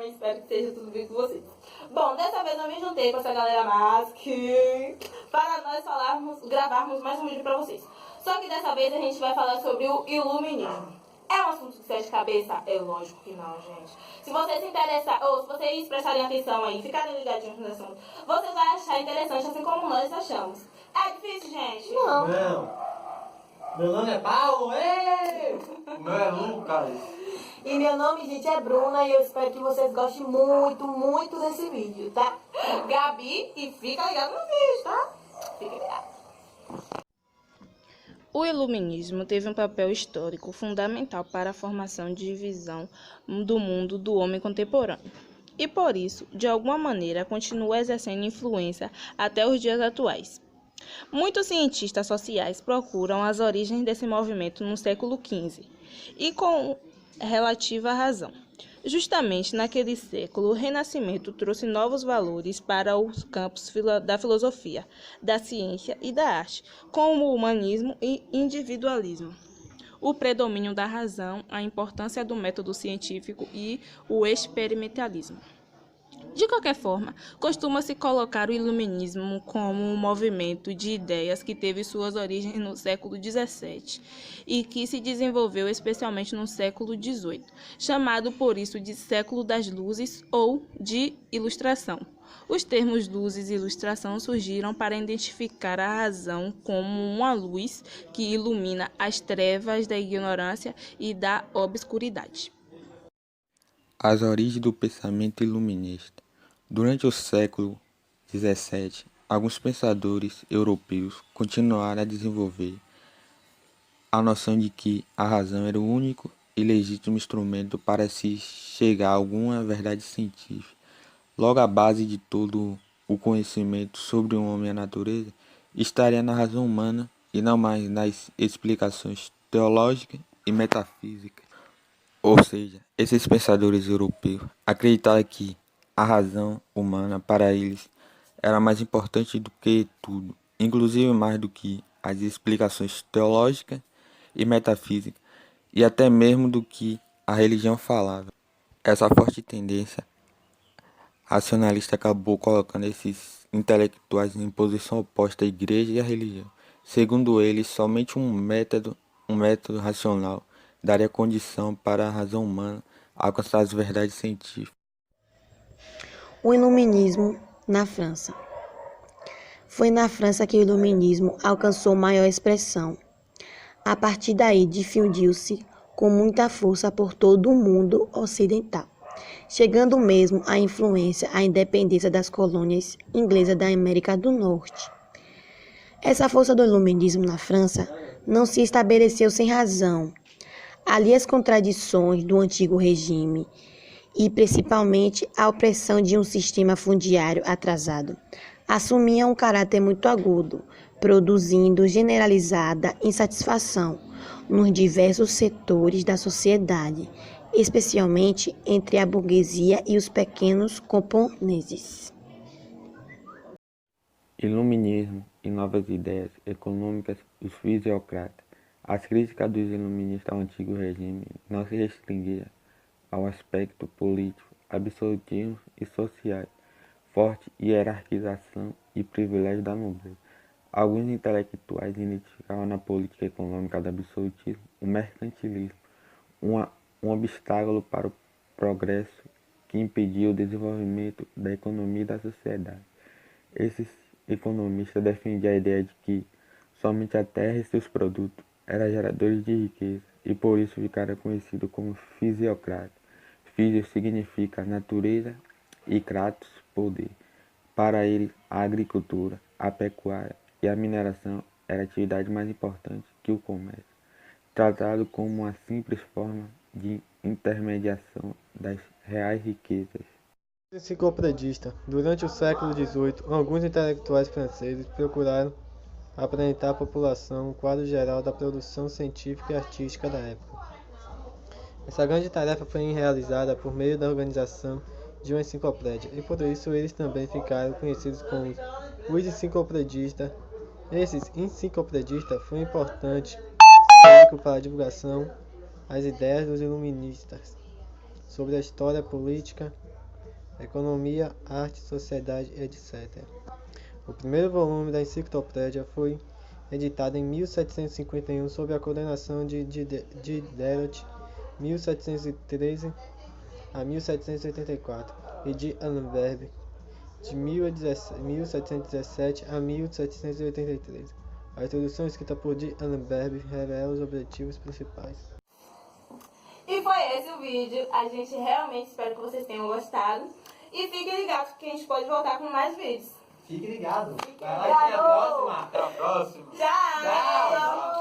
realmente espero que seja tudo bem com vocês. Bom, dessa vez eu me juntei com essa galera máscara para nós gravarmos mais um vídeo para vocês. Só que dessa vez a gente vai falar sobre o iluminismo. É um assunto que sai de cabeça? É lógico que não, gente. Se vocês se interessarem, ou se vocês prestarem atenção aí, ficarem ligadinhos no assunto, vocês vão achar interessante, assim como nós achamos. É difícil, gente? Não. Meu nome é Paulo, ei! O meu é Lucas. E meu nome, gente, é Bruna e eu espero que vocês gostem muito, muito desse vídeo, tá? Gabi, e fica ligado no vídeo, tá? Fica ligado. O iluminismo teve um papel histórico fundamental para a formação de visão do mundo do homem contemporâneo e, por isso, de alguma maneira, continua exercendo influência até os dias atuais. Muitos cientistas sociais procuram as origens desse movimento no século XV e com relativa razão. Justamente naquele século, o Renascimento trouxe novos valores para os campos da filosofia, da ciência e da arte, como o humanismo e individualismo, o predomínio da razão, a importância do método científico e o experimentalismo. De qualquer forma, costuma-se colocar o iluminismo como um movimento de ideias que teve suas origens no século XVII e que se desenvolveu especialmente no século XVIII, chamado por isso de século das luzes ou de ilustração. Os termos luzes e ilustração surgiram para identificar a razão como uma luz que ilumina as trevas da ignorância e da obscuridade. As origens do pensamento iluminista. Durante o século XVII, alguns pensadores europeus continuaram a desenvolver a noção de que a razão era o único e legítimo instrumento para se chegar a alguma verdade científica. Logo, a base de todo o conhecimento sobre o homem e a natureza estaria na razão humana e não mais nas explicações teológicas e metafísicas. Ou seja, esses pensadores europeus acreditavam que a razão humana para eles era mais importante do que tudo, inclusive mais do que as explicações teológicas e metafísicas, e até mesmo do que a religião falava. Essa forte tendência racionalista acabou colocando esses intelectuais em posição oposta à igreja e à religião. Segundo eles, somente um método racional daria condição para a razão humana alcançar as verdades científicas. O iluminismo na França. Foi na França que o iluminismo alcançou maior expressão. A partir daí, difundiu-se com muita força por todo o mundo ocidental, chegando mesmo à influência à independência das colônias inglesas da América do Norte. Essa força do iluminismo na França não se estabeleceu sem razão. Ali as contradições do antigo regime e principalmente a opressão de um sistema fundiário atrasado assumiam um caráter muito agudo, produzindo generalizada insatisfação nos diversos setores da sociedade, especialmente entre a burguesia e os pequenos camponeses. Iluminismo e novas ideias econômicas, os fisiocratas. As críticas dos iluministas ao antigo regime não se restringiam ao aspecto político, absolutismo e social, forte hierarquização e privilégio da nobreza. Alguns intelectuais identificavam na política econômica do absolutismo o mercantilismo, um obstáculo para o progresso que impedia o desenvolvimento da economia e da sociedade. Esses economistas defendiam a ideia de que somente a terra e seus produtos eram geradores de riqueza e por isso ficaram conhecidos como fisiocratas. Físio significa natureza e kratos, poder. Para eles, a agricultura, a pecuária e a mineração era a atividade mais importante que o comércio, tratado como uma simples forma de intermediação das reais riquezas. Enciclopedista. Durante o século XVIII, alguns intelectuais franceses procuraram apresentar à população um quadro geral da produção científica e artística da época. Essa grande tarefa foi realizada por meio da organização de uma enciclopédia, e por isso eles também ficaram conhecidos como os enciclopedistas. Esses enciclopedistas foram importantes para a divulgação das ideias dos iluministas. sobre a história, política, economia, arte, sociedade, etc. O primeiro volume da enciclopédia foi editado em 1751 sob a coordenação de Diderot, 1713 a 1784, e de Allenberg, de 1717 a 1783. A introdução escrita por D. Allenberg revela os objetivos principais. E foi esse o vídeo. A gente realmente espera que vocês tenham gostado. E fiquem ligados que a gente pode voltar com mais vídeos. Fique ligado. Fique Vai lá e até a ligado. próxima. Até a próxima. Tchau! Tchau.